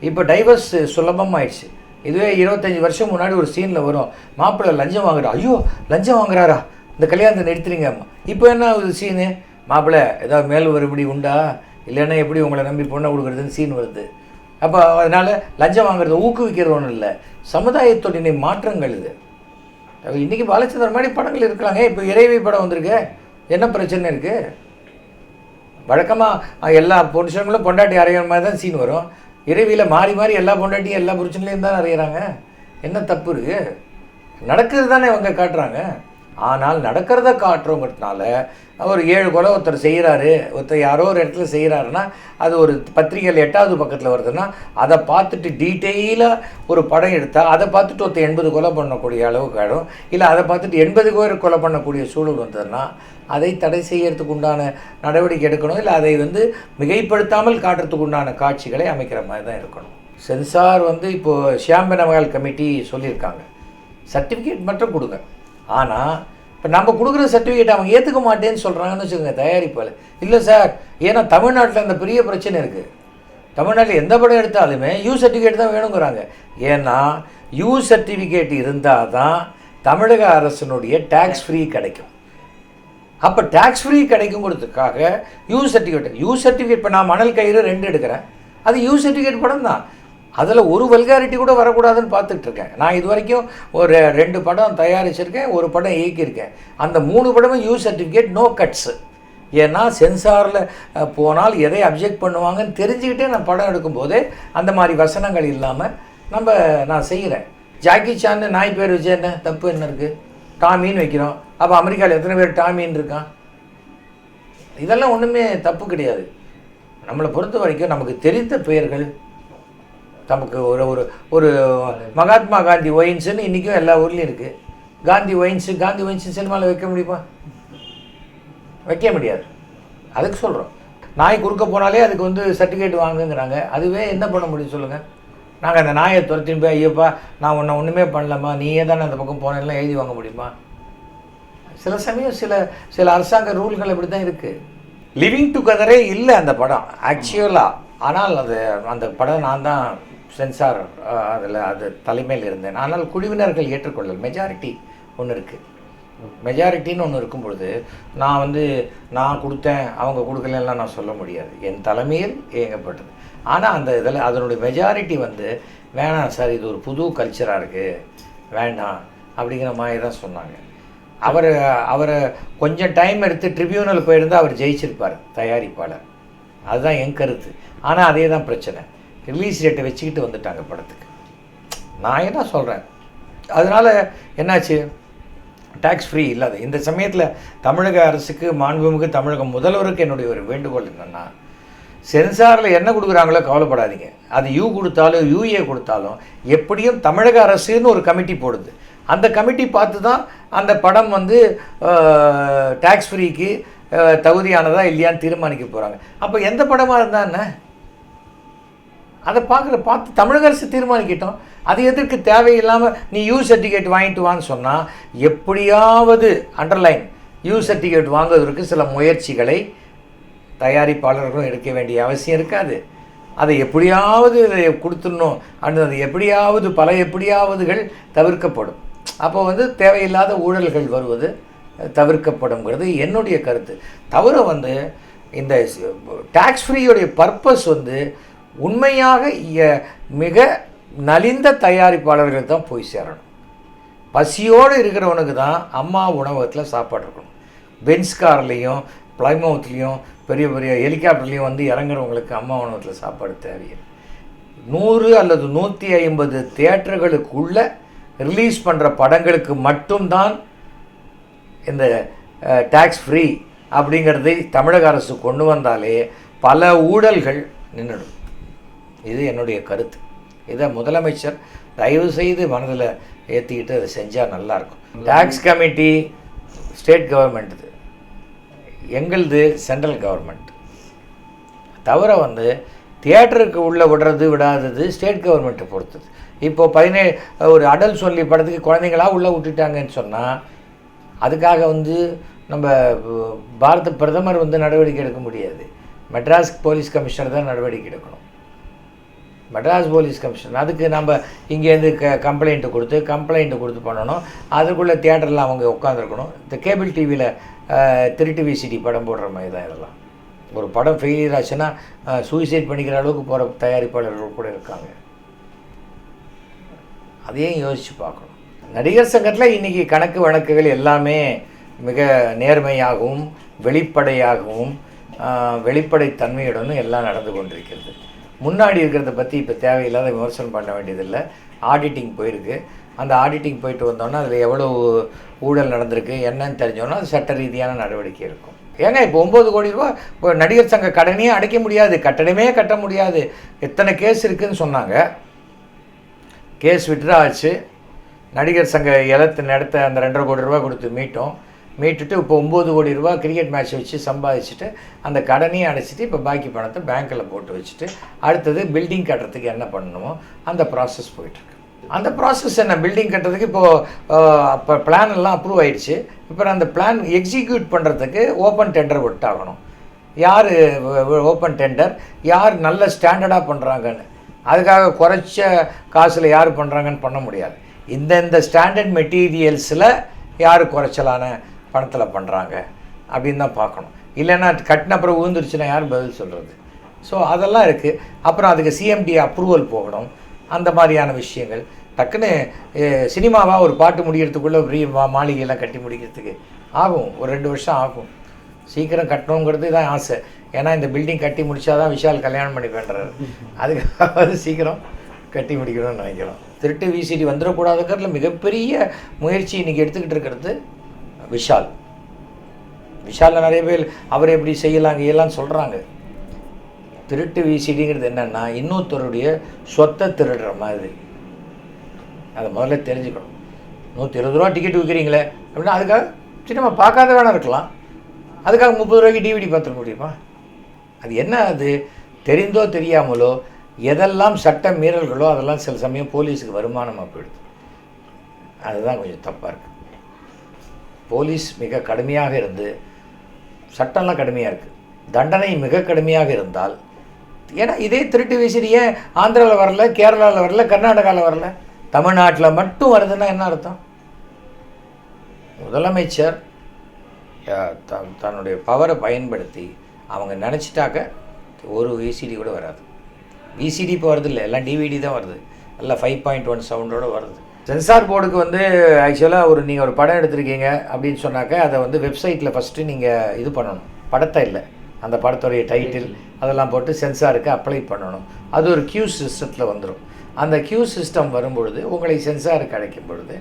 இப்போ டைவர்ஸ் சுலபமாயிடுச்சு. இதுவே 25 வருஷம் முன்னாடி ஒரு சீனில் வரும், மாப்பிள்ளை லஞ்சம் வாங்குறா, ஐயோ லஞ்சம் வாங்குறாரா, இந்த கல்யாணத்தை நிறுத்துறீங்க. இப்போ என்ன ஆகுது சீனு, மாப்பிள்ளை ஏதாவது மேல் வருபடி உண்டா, இல்லைன்னா எப்படி உங்களை நம்பி பொண்ணை கொடுக்குறதுன்னு சீன் வருது. அப்போ அதனால் லஞ்சம் வாங்குறத ஊக்குவிக்கிறது ஒன்றும் இல்லை, சமுதாயத்துடைய மாற்றங்கள் இது. இன்றைக்கி பாலச்சந்திரன் மாதிரி படங்கள் இருக்கிறாங்க. இப்போ இறைவி படம் வந்திருக்கு, என்ன பிரச்சனை இருக்குது? வழக்கமாக எல்லா புருஷங்களும் பொண்டாட்டி அறையிற மாதிரி தான் சீன் வரும். இறைவியில் மாறி மாறி எல்லா பொண்டாட்டியும் எல்லா புருஷன்லேயும் தான் அறையிறாங்க. என்ன தப்பு இருக்குது? நடக்கிறது தானே அவங்க காட்டுறாங்க. ஆனால் நடக்கிறத காட்டுறவங்கிறதுனால ஒரு 7 கொலை ஒருத்தர் செய்கிறாரு, ஒருத்தர் யாரோ ஒரு இடத்துல செய்கிறாருன்னா அது ஒரு பத்திரிகையில் 8வது பக்கத்தில் வருதுன்னா அதை பார்த்துட்டு டீட்டெயிலாக ஒரு படம் எடுத்தால் அதை பார்த்துட்டு ஒருத்தர் 80 கொலை பண்ணக்கூடிய அளவுக்கு ஆகிடும். இல்லை அதை பார்த்துட்டு 80 பேர் கொலை பண்ணக்கூடிய சூழல் வந்ததுன்னா அதை தடை செய்யறதுக்கு உண்டான நடவடிக்கை எடுக்கணும். இல்லை அதை மிகைப்படுத்தாமல் காட்டுறதுக்கு உண்டான காட்சிகளை அமைக்கிற மாதிரி தான் இருக்கணும். சென்சார் இப்போது ஷியாம் பெனகல் கமிட்டி சொல்லியிருக்காங்க, சர்டிஃபிகேட் மட்டும் கொடுங்க. ஆனால் இப்போ நம்ம கொடுக்குற சர்டிஃபிகேட் அவங்க ஏற்றுக்க மாட்டேன்னு சொல்கிறாங்கன்னு வச்சுக்கோங்க தயாரிப்பால். இல்லை சார், ஏன்னா தமிழ்நாட்டில் அந்த பெரிய பிரச்சனை இருக்குது. தமிழ்நாட்டில் எந்த படம் எடுத்தாலுமே யூ சர்டிஃபிகேட் தான் வேணுங்கிறாங்க. ஏன்னா யூ சர்டிஃபிகேட் இருந்தால் தான் தமிழக அரசினுடைய டேக்ஸ் ஃப்ரீ கிடைக்கும். அப்போ டேக்ஸ் ஃப்ரீ கிடைக்குங்கிறதுக்காக யூ சர்டிஃபிகேட் இப்போ நான் மணல் கயிறு 2 எடுக்கிறேன், அது யூ சர்டிஃபிகேட் படம் தான். அதில் ஒரு வல்காரிட்டி கூட வரக்கூடாதுன்னு பார்த்துட்ருக்கேன். நான் இது வரைக்கும் ஒரு 2 படம் தயாரிச்சிருக்கேன், ஒரு படம் இயக்கியிருக்கேன். அந்த 3 படமும் யூ சர்டிஃபிகேட், நோ கட்ஸு. ஏன்னா சென்சாரில் போனால் எதை அப்ஜெக்ட் பண்ணுவாங்கன்னு தெரிஞ்சுக்கிட்டே நான் படம் எடுக்கும்போதே அந்த மாதிரி வசனங்கள் இல்லாமல் நான் செய்கிறேன். ஜாக்கி சான்னு நாய் பேர் வச்சு என்ன தப்பு என்ன இருக்குது? டாமின்னு வைக்கிறோம். அப்போ அமெரிக்காவில் எத்தனை பேர் டாமின்னு இருக்கான்? இதெல்லாம் ஒன்றுமே தப்பு கிடையாது. நம்மளை பொறுத்த வரைக்கும் நமக்கு தெரிந்த பெயர்கள், நமக்கு ஒரு ஒரு ஒரு மகாத்மா காந்தி ஒயின்ஸுன்னு இன்றைக்கும் எல்லா ஊர்லேயும் இருக்குது. காந்தி ஒயின்ஸு சினிமாவில் வைக்க முடியுமா? வைக்க முடியாது. அதுக்கு சொல்கிறோம், நாய் குறுக்க போனாலே அதுக்கு சர்டிஃபிகேட் வாங்குங்கிறாங்க. அதுவே என்ன பண்ண முடியும் சொல்லுங்கள்? நாங்கள் அந்த நாயை துரத்தின்னு போய் ஐயோப்பா நான் ஒன்றுமே பண்ணலாமா, நீயே தானே அந்த பக்கம் போனேன்லாம் எழுதி வாங்க முடியுமா? சில சமயம் சில அரசாங்க ரூல்கள் இப்படி தான் இருக்குது. லிவிங் டுகெதரே இல்லை அந்த படம் ஆக்சுவலாக. ஆனால் அந்த படம் நான் தான் சென்சார் அது தலைமையில் இருந்தேன். ஆனால் குழுவினர்கள் ஏற்றுக்கொள்ளல், மெஜாரிட்டி ஒன்று இருக்குது. மெஜாரிட்டின்னு ஒன்று இருக்கும் பொழுது நான் கொடுத்தேன் அவங்க கொடுக்கலலாம் நான் சொல்ல முடியாது. என் தலைமையில் இயங்கப்பட்டது. ஆனால் அந்த இதில் அதனுடைய மெஜாரிட்டி வேணாம் சார், இது ஒரு புது கல்ச்சராக இருக்குது, வேண்டாம் அப்படிங்கிற மாதிரி தான் சொன்னாங்க. அவரை கொஞ்சம் டைம் எடுத்து ட்ரிபியூனல் போயிருந்தால் அவர் ஜெயிச்சிருப்பார் தயாரிப்பாளர். அதுதான் என் கருத்து. ஆனால் அதே தான் பிரச்சனை, ரிலீஸ் டேட்டை வச்சுக்கிட்டு வந்துட்டாங்க படத்துக்கு. நான் என்ன சொல்கிறேன், அதனால் என்னாச்சு, டேக்ஸ் ஃப்ரீ இல்லாத இந்த சமயத்தில் தமிழக அரசுக்கு, மாண்புமிகு தமிழக முதல்வருக்கு என்னுடைய ஒரு வேண்டுகோள் என்னென்னா, சென்சாரில் என்ன கொடுக்குறாங்களோ கவலைப்படாதீங்க. அது யூ கொடுத்தாலும் யூஏ கொடுத்தாலும் எப்படியும் தமிழக அரசுன்னு ஒரு கமிட்டி போடுது. அந்த கமிட்டி பார்த்து தான் அந்த படம் டேக்ஸ் ஃப்ரீக்கு தகுதியானதா இல்லையான்னு தீர்மானிக்க போகிறாங்க. அப்போ எந்த படமாக இருந்தால் என்ன, அதை பார்த்து தமிழக அரசு தீர்மானிக்கிட்டோம். அது எதற்கு தேவையில்லாமல் நீ யூ சர்டிஃபிகேட் வாங்கிட்டு வான்னு சொன்னால், எப்படியாவது அண்டர்லைன் யூ சர்டிஃபிகேட் வாங்குவதற்கு சில முயற்சிகளை தயாரிப்பாளர்களும் எடுக்க வேண்டிய அவசியம் இருக்காது. அதை எப்படியாவது கொடுத்துடணும், அது எப்படியாவது பல எப்படியாவதுகள் தவிர்க்கப்படும். அப்போ தேவையில்லாத ஊழல்கள் வருவது தவிர்க்கப்படும்ங்கிறது என்னுடைய கருத்து. தவிர இந்த டேக்ஸ் ஃப்ரீயோடைய பர்பஸ் உண்மையாக மிக நலிந்த தயாரிப்பாளர்கள் தான் போய் சேரணும். பசியோடு இருக்கிறவனுக்கு தான் அம்மா உணவகத்தில் சாப்பாடு இருக்கணும். பென்ஸ் கார்லேயும் பிளைமவுத்லேயும் பெரிய பெரிய ஹெலிகாப்டர்லேயும் இறங்குறவங்களுக்கு அம்மா உணவகத்தில் சாப்பாடு தேவையில்லை. 100 அல்லது 150 தியேட்டர்களுக்குள்ளே ரிலீஸ் பண்ணுற படங்களுக்கு மட்டும்தான் இந்த டேக்ஸ் ஃப்ரீ அப்படிங்கிறதை தமிழக அரசு கொண்டு வந்தாலே பல ஊழல்கள் நின்றுடும். இது என்னுடைய கருத்து. இதை முதலமைச்சர் தயவு செய்து மனதில் ஏற்றிக்கிட்டு அதை செஞ்சால் நல்லாயிருக்கும். டேக்ஸ் கமிட்டி ஸ்டேட் கவர்மெண்ட்டு, எங்களது சென்ட்ரல் கவர்மெண்ட். தவிர தியேட்டருக்கு உள்ளே விடாதது ஸ்டேட் கவர்மெண்ட்டை பொறுத்தது. இப்போது ஒரு அடல் சொல்லி படத்துக்கு குழந்தைங்களாக உள்ளே விட்டுட்டாங்கன்னு சொன்னால் அதுக்காக நம்ம பாரத பிரதமர் நடவடிக்கை எடுக்க முடியாது. மெட்ராஸ் போலீஸ் கமிஷனர் தான் நடவடிக்கை எடுக்கணும். Madras police commissioner. அதுக்கு நம்ம இங்கேருந்து கம்ப்ளைண்ட்டு கொடுத்து பண்ணணும். அதுக்குள்ளே தியேட்டரில் அவங்க உட்காந்துருக்கணும். இந்த கேபிள் டிவியில் திருட்டு விசிடி படம் போடுற மாதிரி தான் இதெல்லாம். ஒரு படம் ஃபெயிலியர் ஆச்சுன்னா சூசைட் பண்ணிக்கிற அளவுக்கு போகிற தயாரிப்பாளர்கள் கூட இருக்காங்க. அதையும் யோசித்து பார்க்கணும். நடிகர் சங்கத்தில் இன்றைக்கி கணக்கு வழக்குகள் எல்லாமே மிக நேர்மையாகவும் வெளிப்படையாகவும் வெளிப்படைத்தன்மையுடனும் எல்லாம் நடந்து கொண்டிருக்கிறது. முன்னாடி இருக்கிறத பற்றி இப்போ தேவையில்லாத விமர்சனம் பண்ண வேண்டியதில்லை. ஆடிட்டிங் போயிருக்கு. அந்த ஆடிட்டிங் போயிட்டு வந்தோன்னா அதில் எவ்வளோ ஊழல் நடந்திருக்கு என்னன்னு தெரிஞ்சோன்னா அது சட்ட ரீதியான நடவடிக்கை இருக்கும். ஏங்க இப்போ 9 கோடி ரூபா இப்போ நடிகர் சங்க கடனையே அடைக்க முடியாது, கட்டணமே கட்ட முடியாது. எத்தனை கேஸ் இருக்குதுன்னு சொன்னாங்க. கேஸ் விட்ரா ஆச்சு. நடிகர் சங்க இடத்த அந்த 2.5 கோடி ரூபா கொடுத்து மீட்டுட்டு இப்போ 9 கோடி ரூபா கிரிக்கெட் மேட்ச் வச்சு சம்பாதிச்சுட்டு அந்த கடனையும் அடைச்சிட்டு இப்போ பாக்கி பணத்தை பேங்க்கில் போட்டு வச்சுட்டு அடுத்தது பில்டிங் கட்டுறதுக்கு என்ன பண்ணணுமோ அந்த ப்ராசஸ் போயிட்டுருக்கு. அந்த ப்ராசஸ் என்ன, பில்டிங் கட்டுறதுக்கு இப்போ பிளான் எல்லாம் அப்ரூவ் ஆகிடுச்சு. இப்போ அந்த பிளான் எக்ஸிக்யூட் பண்ணுறதுக்கு ஓப்பன் டெண்டர் விட்டாகணும். யார் ஓப்பன் டெண்டர், யார் நல்ல ஸ்டாண்டர்டாக பண்ணுறாங்கன்னு. அதுக்காக குறைச்ச காசில் யார் பண்ணுறாங்கன்னு பண்ண முடியாது. இந்த ஸ்டாண்டர்ட் மெட்டீரியல்ஸில் யார் குறைச்சலான பணத்தில் பண்ணுறாங்க அப்படின்னு தான் பார்க்கணும். இல்லைன்னா கட்டின அப்புறம் விழுந்துருச்சுன்னா யார் பதில் சொல்கிறது? ஸோ அதெல்லாம் இருக்குது. அப்புறம் அதுக்கு சிஎம்டி அப்ரூவல் போகணும். அந்த மாதிரியான விஷயங்கள் டக்குன்னு சினிமாவாக ஒரு பாட்டு முடிகிறதுக்குள்ளே பெரிய மாளிகையெல்லாம் கட்டி முடிக்கிறதுக்கு ஆகும், ஒரு 2 வருஷம் ஆகும். சீக்கிரம் கட்டணுங்கிறது தான் ஆசை. ஏன்னா இந்த பில்டிங் கட்டி முடித்தா தான் விஷால் கல்யாணம் பண்ணி பண்ணுறாரு. அதுக்காக சீக்கிரம் கட்டி முடிக்கணும்னு நினைக்கிறோம். திருட்டு விசிடி வந்துடக்கூடாதுங்கிறதுல மிகப்பெரிய முயற்சி இன்றைக்கி எடுத்துக்கிட்டு இருக்கிறது விஷாலில் நிறைய பேர் அவர் எப்படி செய்யலாம்னு சொல்கிறாங்க. திருட்டு விசிடிங்கிறது என்னென்னா இன்னொருத்தருடைய சொத்தை திருடுற மாதிரி. அதை முதல்ல தெரிஞ்சுக்கணும். 120 ரூபா டிக்கெட் விற்கிறீங்களே அப்படின்னா அதுக்காக சினிமா பார்க்காத வேணா இருக்கலாம், அதுக்காக 30 ரூபாய்க்கு டிவிடி பார்த்துட முடியுமா? அது என்ன, அது தெரிந்தோ தெரியாமலோ எதெல்லாம் சட்ட மீறல்களோ அதெல்லாம் சில சமயம் போலீஸுக்கு வருமானமாக போயிடுது. அதுதான் கொஞ்சம் தப்பாக இருக்குது. போலீஸ் மிக கடுமையாக இருந்து, சட்டம்லாம் கடுமையாக இருக்குது, தண்டனை மிக கடுமையாக இருந்தால், ஏன்னா இதே திருட்டு விசிறியே ஆந்திராவில் வரல, கேரளாவில் வரல, கர்நாடகாவில் வரல, தமிழ்நாட்டில் மட்டும் வருதுன்னா என்ன அர்த்தம்? முதலமைச்சர் தன்னுடைய பவரை பயன்படுத்தி அவங்க நினச்சிட்டாக்க ஒரு விசிடி கூட வராது. விசிடி இப்போ வருது இல்லை, எல்லாம் டிவிடி தான் வருது. எல்லாம் 5.1 சவுண்டோடு வருது. சென்சார் போர்டுக்கு ஆக்சுவலாக நீங்கள் ஒரு படம் எடுத்திருக்கீங்க அப்படின்னு சொன்னாக்க அதை வெப்சைட்டில் ஃபஸ்ட்டு நீங்கள் இது பண்ணணும். படத்தை இல்லை, அந்த படத்துடைய டைட்டில் அதெல்லாம் போட்டு சென்சாருக்கு அப்ளை பண்ணணும். அது ஒரு கியூ சிஸ்டத்தில் வந்துடும். அந்த கியூ சிஸ்டம் வரும்பொழுது உங்களை சென்சாருக்கு அழைக்கும் பொழுது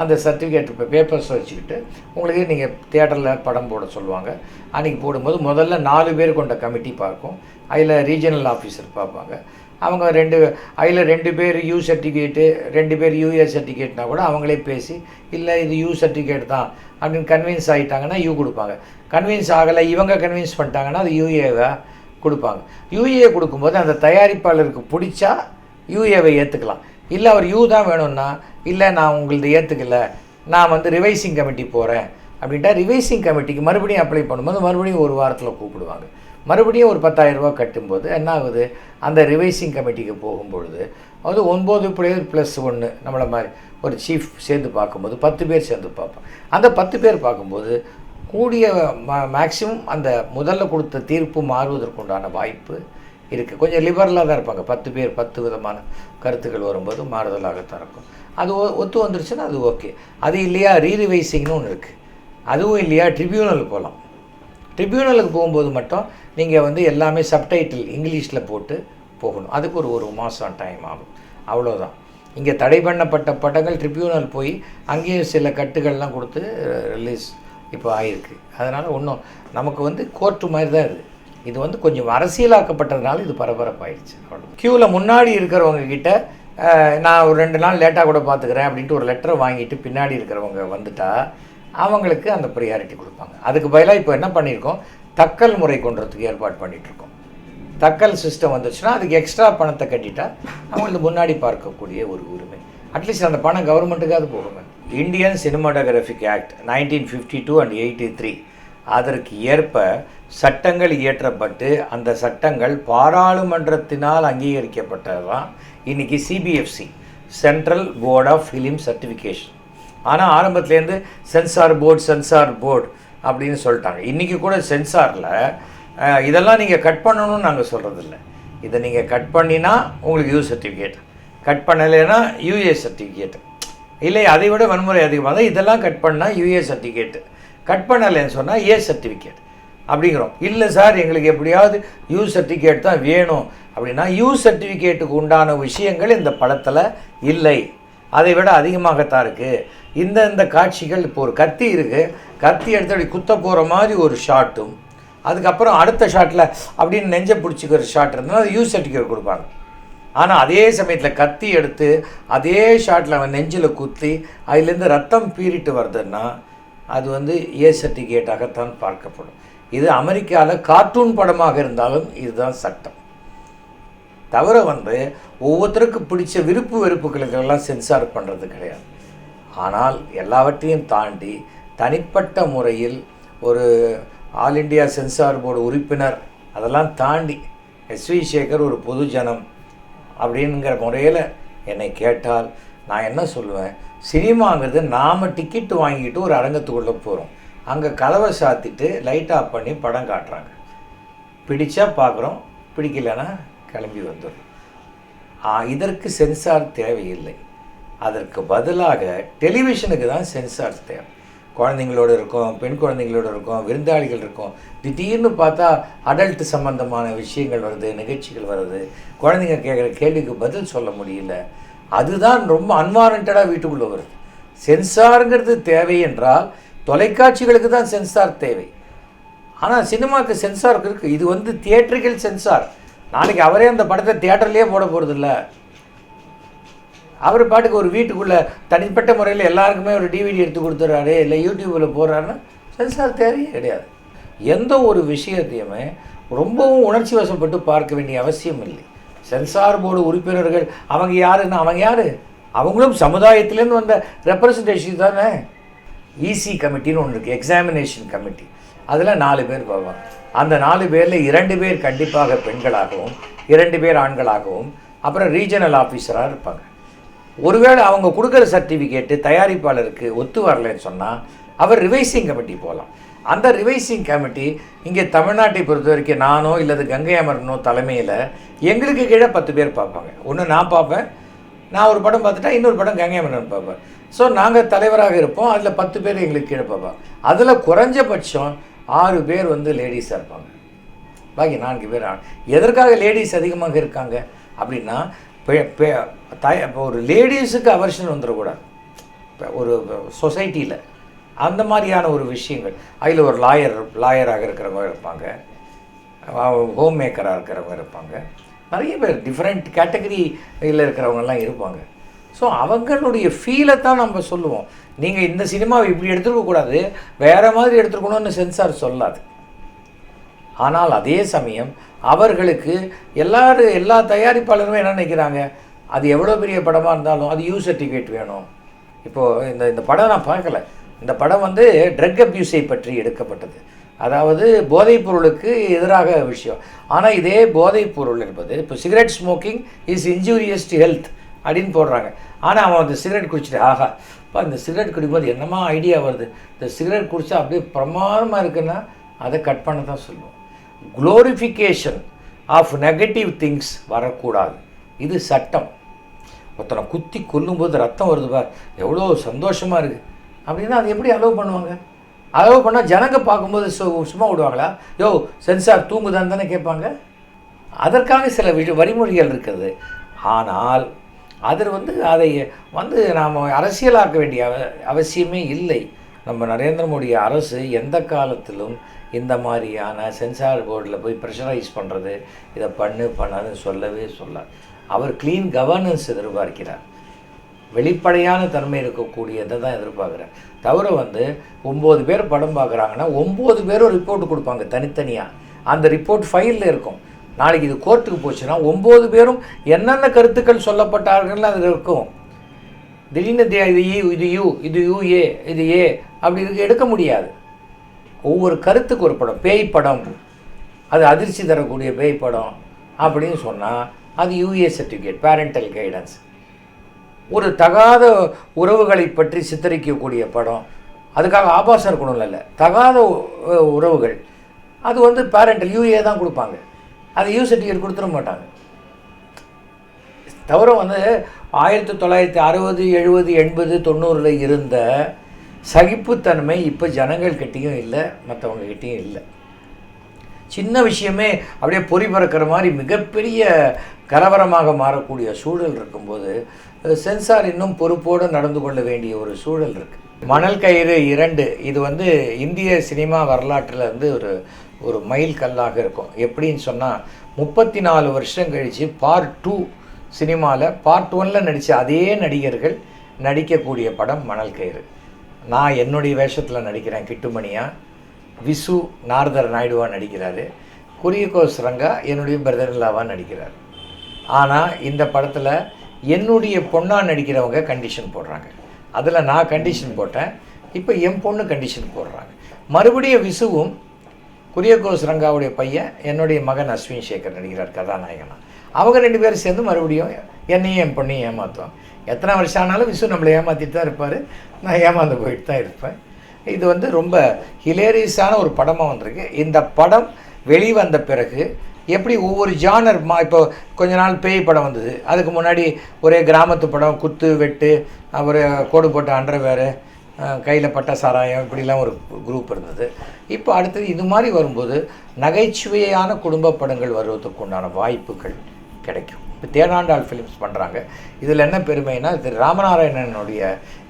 அந்த சர்டிஃபிகேட் இப்போ பேப்பர்ஸ் வச்சுக்கிட்டு உங்களுக்கு நீங்கள் தியேட்டரில் படம் போட சொல்லுவாங்க. அன்றைக்கி போடும்போது முதல்ல 4 பேர் கொண்ட கமிட்டி பார்க்கும். அதில் ரீஜனல் ஆஃபீஸர் பார்ப்பாங்க. அவங்க அதில் 2 பேர் யூ சர்டிஃபிகேட்டு, 2 பேர் யூஏ சர்டிஃபிகேட்னா கூட அவங்களே பேசி இல்லை இது யூ சர்டிஃபிகேட் தான் அப்படின்னு கன்வின்ஸ் ஆகிட்டாங்கன்னா யூ கொடுப்பாங்க. கன்வின்ஸ் ஆகலை, இவங்க கன்வின்ஸ் பண்ணிட்டாங்கன்னா அது யூஏவை கொடுப்பாங்க. யூஏ கொடுக்கும்போது அந்த தயாரிப்பாளருக்கு பிடிச்சா யூஏவை ஏற்றுக்கலாம். இல்லை அவர் யூ தான் வேணும்னா, இல்லை நான் உங்களது ஏற்றுக்கலை, நான் ரிவைசிங் கமிட்டி போகிறேன் அப்படின்ட்டா ரிவைசிங் கமிட்டிக்கு மறுபடியும் அப்ளை பண்ணும்போது மறுபடியும் ஒரு வாரத்தில் கூப்பிடுவாங்க. மறுபடியும் ஒரு 10,000 ரூபா கட்டும்போது என்ன ஆகுது, அந்த ரிவைசிங் கமிட்டிக்கு போகும்பொழுது அது 9 பேர் + 1 நம்மளை மாதிரி ஒரு சீஃப் சேர்ந்து பார்க்கும்போது 10 பேர் சேர்ந்து பார்ப்போம். அந்த 10 பேர் பார்க்கும்போது கூடிய மேக்ஸிமம் அந்த முதல்ல கொடுத்த தீர்ப்பு மாறுவதற்குண்டான வாய்ப்பு இருக்குது. கொஞ்சம் லிபரலாக தான் இருப்பாங்க. 10 பேர் 10 விதமான கருத்துக்கள் வரும்போது மாறுதலாகத்தான் இருக்கும். அது ஒத்து வந்துருச்சுன்னா அது ஓகே. அது இல்லையா ரீரிவைசிங்னு ஒன்று இருக்குது. அதுவும் இல்லையா ட்ரிபியூனல் போகலாம். ட்ரிபியூனலுக்கு போகும்போது மட்டும் நீங்கள் எல்லாமே சப்டைட்டில் இங்கிலீஷில் போட்டு போகணும். அதுக்கு ஒரு மாதம் டைம் ஆகும், அவ்வளோதான். இங்கே தடை பண்ணப்பட்ட படங்கள் ட்ரிபியூனல் போய் அங்கேயும் சில கட்டுகள்லாம் கொடுத்து ரிலீஸ் இப்போ ஆகிருக்கு. அதனால் ஒன்றும் நமக்கு கோர்ட்டு மாதிரி தான் இது கொஞ்சம் அரசியலாக்கப்பட்டதுனால இது பரபரப்பாயிடுச்சு. அவ்வளோ க்யூவில் முன்னாடி இருக்கிறவங்க கிட்ட நான் ஒரு 2 நாள் லேட்டாக கூட பார்த்துக்கிறேன் அப்படின்ட்டு ஒரு லெட்டரை வாங்கிட்டு பின்னாடி இருக்கிறவங்க வந்துட்டால் அவங்களுக்கு அந்த ப்ரியாரிட்டி கொடுப்பாங்க. அதுக்கு பதிலாக இப்போ என்ன பண்ணியிருக்கோம், தக்கல் முறை கொண்டுறதுக்கு ஏற்பாடு பண்ணிகிட்ருக்கோம். தக்கல் சிஸ்டம் வந்துச்சுன்னா அதுக்கு எக்ஸ்ட்ரா பணத்தை கட்டிட்டா அவங்களுக்கு முன்னாடி பார்க்கக்கூடிய ஒரு உரிமை. அட்லீஸ்ட் அந்த பணம் கவர்மெண்ட்டுக்காவது போகுமே. இந்தியன் சினிமாட்டோகிராஃபிக் ஆக்ட் 1952 and 83 அதற்கு ஏற்ப சட்டங்கள் இயற்றப்பட்டு அந்த சட்டங்கள் பாராளுமன்றத்தினால் அங்கீகரிக்கப்பட்டது தான் இன்றைக்கி CBFC, central board of film certification. ஆனால் ஆரம்பத்துலேருந்து சென்சார் போர்டு அப்படின்னு சொல்லிட்டாங்க. இன்றைக்கி கூட சென்சாரில் இதெல்லாம் நீங்கள் கட் பண்ணணும்னு நாங்கள் சொல்கிறதில்ல. இதை நீங்கள் கட் பண்ணினா உங்களுக்கு யூ சர்டிஃபிகேட், கட் பண்ணலைன்னா யூஏ சர்டிஃபிகேட், இல்லை அதை விட வன்முறை அதிகமாக தான் இதெல்லாம் கட் பண்ணால் யூஏ சர்டிஃபிகேட்டு, கட் பண்ணலைன்னு சொன்னால் ஏ சர்டிஃபிகேட் அப்படிங்கிறோம். இல்லை சார் எங்களுக்கு எப்படியாவது யூ சர்டிஃபிகேட் தான் வேணும் அப்படின்னா யூ சர்டிஃபிகேட்டுக்கு உண்டான விஷயங்கள் இந்த படத்தில் இல்லை, அதை விட அதிகமாகத்தான் இருக்குது. இந்த காட்சிகள் இப்போ ஒரு கத்தி இருக்குது, கத்தி எடுத்து அப்படி குத்த போகிற மாதிரி ஒரு ஷாட்டும், அதுக்கப்புறம் அடுத்த ஷாட்டில் அப்படின்னு நெஞ்சை பிடிச்சிக்கிற ஷாட் இருந்தால் அது யூ சர்டிஃபிகேட் கொடுப்பாங்க. ஆனால் அதே சமயத்தில் கத்தி எடுத்து அதே ஷாட்டில் அவன் நெஞ்சில் குத்தி அதுலேருந்து ரத்தம் பீறிட்டு வருதுன்னா அது வந்து ஏ சர்டிஃபிகேட்டாகத்தான் பார்க்கப்படும். இது அமெரிக்காவில் கார்ட்டூன் படமாக இருந்தாலும் இதுதான் சட்டம். தவிர வந்து ஒவ்வொருத்தருக்கு பிடிச்ச விருப்பு வெறுப்புகளுக்கெல்லாம் சென்சார் பண்ணுறது கிடையாது. ஆனால் எல்லாவற்றையும் தாண்டி தனிப்பட்ட முறையில் ஒரு ஆல் இண்டியா சென்சார் போர்டு உறுப்பினர் அதெல்லாம் தாண்டி எஸ்வி சேகர் ஒரு பொது ஜனம் அப்படிங்கிற முறையில் என்னை கேட்டால் நான் என்ன சொல்லுவேன், சினிமாங்கிறது நாம் டிக்கெட்டு வாங்கிட்டு ஒரு அரங்கத்துக்குள்ளே போகிறோம், அங்கே கதவை சாத்திட்டு லைட் ஆஃப் பண்ணி படம் காட்டுறாங்க, பிடிச்சா பார்க்குறோம், பிடிக்கலைன்னா கிளம்பி வந்துடும். இதற்கு சென்சார் தேவையில்லை. அதற்கு பதிலாக டெலிவிஷனுக்கு தான் சென்சார் தேவை. குழந்தைங்களோடு இருக்கும், பெண் குழந்தைங்களோடு இருக்கும், விருந்தாளிகள் இருக்கும், திடீர்னு பார்த்தா அடல்ட் சம்பந்தமான விஷயங்கள் வருது, நிகழ்ச்சிகள் வருது, குழந்தைங்க கேட்குற கேள்விக்கு பதில் சொல்ல முடியல, அதுதான் ரொம்ப அன்வாரண்டடாக வீட்டுக்குள்ளே வருது. சென்சாருங்கிறது தேவை என்றால் தொலைக்காட்சிகளுக்கு தான் சென்சார் தேவை. ஆனால் சினிமாவுக்கு சென்சார் இருக்குது. இது வந்து தியேட்டரிக்கல் சென்சார். நாளைக்கு அவரே அந்த படத்தை தியேட்டர்லேயே போட போகிறதில்ல. அவர் பாட்டுக்கு ஒரு வீட்டுக்குள்ளே தனிப்பட்ட முறையில் எல்லாருக்குமே ஒரு டிவிடி எடுத்து கொடுத்துட்றாரு, இல்லை யூடியூப்பில் போடுறாருன்னா சென்சார் தேவையே கிடையாது. எந்த ஒரு விஷயத்தையுமே ரொம்பவும் உணர்ச்சி வசப்பட்டு பார்க்க வேண்டிய அவசியம் இல்லை. சென்சார் போர்டு உறுப்பினர்கள் அவங்க யாருன்னா அவங்களும் சமுதாயத்திலேருந்து வந்த ரெப்ரசன்டேஷன் தானே. இசி கமிட்டின்னு ஒன்று இருக்குது, எக்ஸாமினேஷன் கமிட்டி, அதில் 4 பேர் போவாங்க. அந்த 4 பேரில் 2 பேர் கண்டிப்பாக பெண்களாகவும் 2 பேர் ஆண்களாகவும் அப்புறம் ரீஜனல் ஆஃபீஸராக இருப்பாங்க. ஒருவேளை அவங்க கொடுக்குற சர்டிஃபிகேட்டு தயாரிப்பாளருக்கு ஒத்து வரலன்னு சொன்னால் அவர் ரிவைசிங் கமிட்டி போகலாம். அந்த ரிவைசிங் கமிட்டி இங்கே தமிழ்நாட்டை பொறுத்த வரைக்கும் நானோ இல்லது கங்கை அமரனோ தலைமையில் எங்களுக்கு கீழே 10 பேர் பார்ப்பாங்க. ஒன்று நான் பார்ப்பேன், நான் ஒரு படம் பார்த்துட்டா இன்னொரு படம் கங்கை அமரன் பார்ப்பேன். ஸோ நாங்கள் தலைவராக இருப்போம், அதில் 10 பேர் எங்களுக்கு கீழே பார்ப்பாங்க. அதில் குறைஞ்சபட்சம் 6 பேர் வந்து லேடிஸாக இருப்பாங்க, பாக்கி 4 பேர் ஆண். எதற்காக லேடிஸ் அதிகமாக இருக்காங்க அப்படின்னா இப்போ ஒரு லேடிஸுக்கு அவர்ஷன் வந்துடக்கூடாது. ஒரு சொசைட்டியில் அந்த மாதிரியான ஒரு விஷயங்கள், அதில் ஒரு லாயராக இருக்கிறவங்க இருப்பாங்க, ஹோம் மேக்கராக இருக்கிறவங்க இருப்பாங்க, நிறைய பேர் டிஃப்ரெண்ட் கேட்டகரியில் இருக்கிறவங்கெல்லாம் இருப்பாங்க. ஸோ அவங்களுடைய ஃபீலை தான் நம்ம சொல்லுவோம். நீங்கள் இந்த சினிமாவை இப்படி எடுத்துருக்கக்கூடாது, வேறு மாதிரி எடுத்துருக்கணும்னு சென்சார் சொல்லாது. ஆனால் அதே சமயம் அவர்களுக்கு எல்லா தயாரிப்பாளருமே என்ன நினைக்கிறாங்க, அது எவ்வளோ பெரிய படமாக இருந்தாலும் அது யூ சர்டிஃபிகேட் வேணும். இப்போது இந்த படம் நான் பார்க்கல, இந்த படம் வந்து ட்ரக் அப்யூஸை பற்றி எடுக்கப்பட்டது, அதாவது போதைப் பொருளுக்கு எதிராக விஷயம். ஆனால் இதே போதைப் பொருள் என்பது இப்போ cigarette smoking is injurious to health அப்படின்னு போடுறாங்க. ஆனால் அவன் அந்த சிகரெட் குடிச்சிட்டு இப்போ இந்த சிகரெட் குடிக்கும்போது என்னமா ஐடியா வருது, இந்த சிகரெட் குடித்தா அப்படியே பிரமாதமாக இருக்குன்னா அதை கட் பண்ண தான் சொல்லுவோம். குளோரிஃபிகேஷன் ஆஃப் நெகட்டிவ் திங்ஸ் வரக்கூடாது, இது சட்டம். ஒருத்தனை குத்தி கொல்லும்போது ரத்தம் வருது பார், எவ்வளோ சந்தோஷமாக இருக்குது அப்படின்னா அது எப்படி அலோவ் பண்ணுவாங்க? அலோவ் பண்ணால் ஜனங்க பார்க்கும்போது சும்மா விடுவாங்களா? சென்சார் தூங்குதான்னு தானே கேட்பாங்க. அதற்காக சில வழிமொழிகள் இருக்குது. ஆனால் அதில் அதை நாம் அரசியலாக்க வேண்டிய அவசியமே இல்லை. நம்ம நரேந்திர மோடி அரசு எந்த காலத்திலும் இந்த மாதிரியான சென்சார் போர்டில் போய் ப்ரெஷரைஸ் பண்ணுறது, இதை பண்ணாதுன்னு சொல்லவே சொல்லார். அவர் க்ளீன் கவர்னன்ஸ் எதிர்பார்க்கிறார், வெளிப்படையான தன்மை இருக்கக்கூடியதை தான் எதிர்பார்க்குறார். தவிர 9 பேர் படம் பார்க்குறாங்கன்னா 9 பேரும் ரிப்போர்ட் கொடுப்பாங்க தனித்தனியாக. அந்த ரிப்போர்ட் ஃபைலில் இருக்கும். நாளைக்கு இது கோர்ட்டுக்கு போச்சுன்னா 9 பேரும் என்னென்ன கருத்துக்கள் சொல்லப்பட்டார்கள் அதில் இருக்கும். திடீர்னு இது யூ, இது யூஏ, இது ஏ அப்படி எடுக்க முடியாது. ஒவ்வொரு கருத்துக்கு ஒரு படம். பேய் படம், அது அதிர்ச்சி தரக்கூடிய பேய் படம் அப்படின்னு சொன்னால் அது யூஏ சர்டிஃபிகேட், பேரண்டல் கைடன்ஸ். ஒரு தகாத உறவுகளை பற்றி சித்தரிக்கக்கூடிய படம், அதுக்காக ஆபாசம் இருக்கணும்ல, இல்லை, தகாத உறவுகள், அது வந்து பேரண்டல் யூஏ தான் கொடுப்பாங்க. அது யூ சர்டிஃபிகேட் கொடுத்துட மாட்டாங்க. தவிர வந்து 1960, 70, 80, 90 இருந்த சகிப்புத்தன்மை இப்போ ஜனங்கள்கிட்டையும் இல்லை, மற்றவங்ககிட்டையும் இல்லை. சின்ன விஷயமே அப்படியே பொறி பறக்கிற மாதிரி மிகப்பெரிய கலவரமாக மாறக்கூடிய சூழல் இருக்கும்போது சென்சார் இன்னும் பொறுப்போடு நடந்து கொள்ள வேண்டிய ஒரு சூழல் இருக்குது. மணல் கயிறு 2 இது வந்து இந்திய சினிமா வரலாற்றில் வந்து ஒரு மைல் கல்லாக இருக்கும். எப்படின்னு சொன்னால் 34 வருஷம் கழித்து பார்ட் 2 சினிமாவில் பார்ட் 1 நடித்த அதே நடிகர்கள் நடிக்கக்கூடிய படம் மணல் கயிறு. நான் என்னுடைய வேஷத்தில் நடிக்கிறேன் கிட்டுமணியா, விசு நாரதர் நாயுடுவாக நடிக்கிறாரு, குரியகோஸ் ரங்கா என்னுடைய பிரதர்லாவாக நடிக்கிறார். ஆனால் இந்த படத்தில் என்னுடைய பொண்ணாக நடிக்கிறவங்க கண்டிஷன் போடுறாங்க. அதில் நான் கண்டிஷன் போட்டேன், இப்போ என் பொண்ணு கண்டிஷன் போடுறாங்க. மறுபடியும் விசுவும் குரியகோஸ் ரங்காவுடைய பையன் என்னுடைய மகன் அஸ்வின் சேகர் நடிக்கிறார் கதாநாயகனா. அவங்க 2 பேரும் சேர்ந்து மறுபடியும் என்னையும் என் பொண்ணையும் ஏமாற்றுவோம். எத்தனை வருஷம் ஆனாலும் விசு நம்மளை ஏமாற்றிட்டு தான் இருப்பார், நான் ஏமாந்து போயிட்டு தான் இருப்பேன். இது வந்து ரொம்ப ஹிலேரியஸான ஒரு படமாக வந்திருக்கு. இந்த படம் வெளிவந்த பிறகு எப்படி ஒவ்வொரு ஜானர் இப்போ கொஞ்ச நாள் பேய் படம் வந்தது, அதுக்கு முன்னாடி ஒரே கிராமத்து படம், குத்து வெட்டு, ஒரு கோடு போட்ட அண்டர்வேரு, கையில் பட்ட சாராயம், இப்படிலாம் ஒரு குரூப் இருந்தது. இப்போ அடுத்தது இது மாதிரி வரும்போது நகைச்சுவையான குடும்ப படங்கள் வருவதற்கு உண்டான வாய்ப்புகள் கிடைக்கும். இப்போ தேனாண்டாள் ஃபிலிம்ஸ் பண்ணுறாங்க. இதில் என்ன பெருமைன்னா, திரு ராமநாராயணனுடைய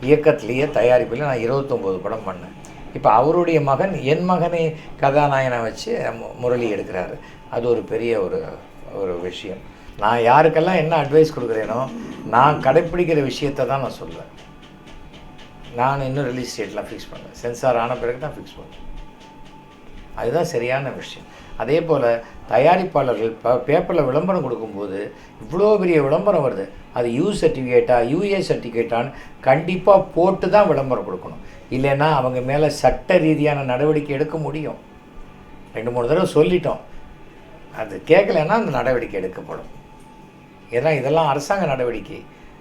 இயக்கத்திலேயே தயாரிப்பில் நான் 29 படம் பண்ணேன். இப்போ அவருடைய மகன் என் மகனை கதாநாயகனை வச்சு முரளி எடுக்கிறாரு. அது ஒரு பெரிய ஒரு விஷயம். நான் யாருக்கெல்லாம் என்ன அட்வைஸ் கொடுக்குறேனோ நான் கடைப்பிடிக்கிற விஷயத்தை தான் நான் சொல்லுவேன். நான் இன்னும் ரிலீஸ் டேட்லாம் ஃபிக்ஸ் பண்ணேன், சென்சார் ஆன பிறகு தான் ஃபிக்ஸ் பண்ணேன். அதுதான் சரியான விஷயம். அதே போல் தயாரிப்பாளர்கள் பேப்பரில் விளம்பரம் கொடுக்கும்போது இவ்வளோ பெரிய விளம்பரம் வருது, அது யூ சர்டிஃபிகேட்டா யூஏ சர்டிஃபிகேட்டான்னு கண்டிப்பாக போட்டு தான் விளம்பரம் கொடுக்கணும். இல்லைன்னா அவங்க மேலே சட்ட ரீதியான நடவடிக்கை எடுக்க முடியும். 2-3 தடவை சொல்லிட்டோம், அது கேட்கலைன்னா அந்த நடவடிக்கை எடுக்கப்படும். ஏன்னா இதெல்லாம் அரசாங்க நடவடிக்கை,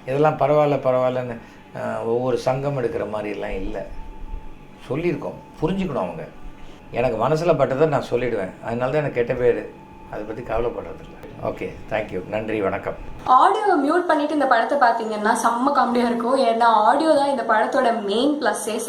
இதெல்லாம் பரவாயில்லன்னு ஒவ்வொரு சங்கம் எடுக்கிற மாதிரிலாம் இல்லை. சொல்லியிருக்கோம், புரிஞ்சுக்கணும். அவங்க எனக்கு மனசில் பட்டதை நான் சொல்லிவிடுவேன், அதனால தான் எனக்கு கெட்ட பேர், அதை பற்றி கவலைப்படுறதில்ல. ஓகே, தேங்க்யூ, நன்றி, வணக்கம். ஆடியோவை மியூட் பண்ணிட்டு இந்த படத்தை பார்த்தீங்கன்னா செம்ம காமெடியாக இருக்கும். ஏன்னா ஆடியோ தான் இந்த படத்தோட மெயின் ப்ளஸ்ஸே.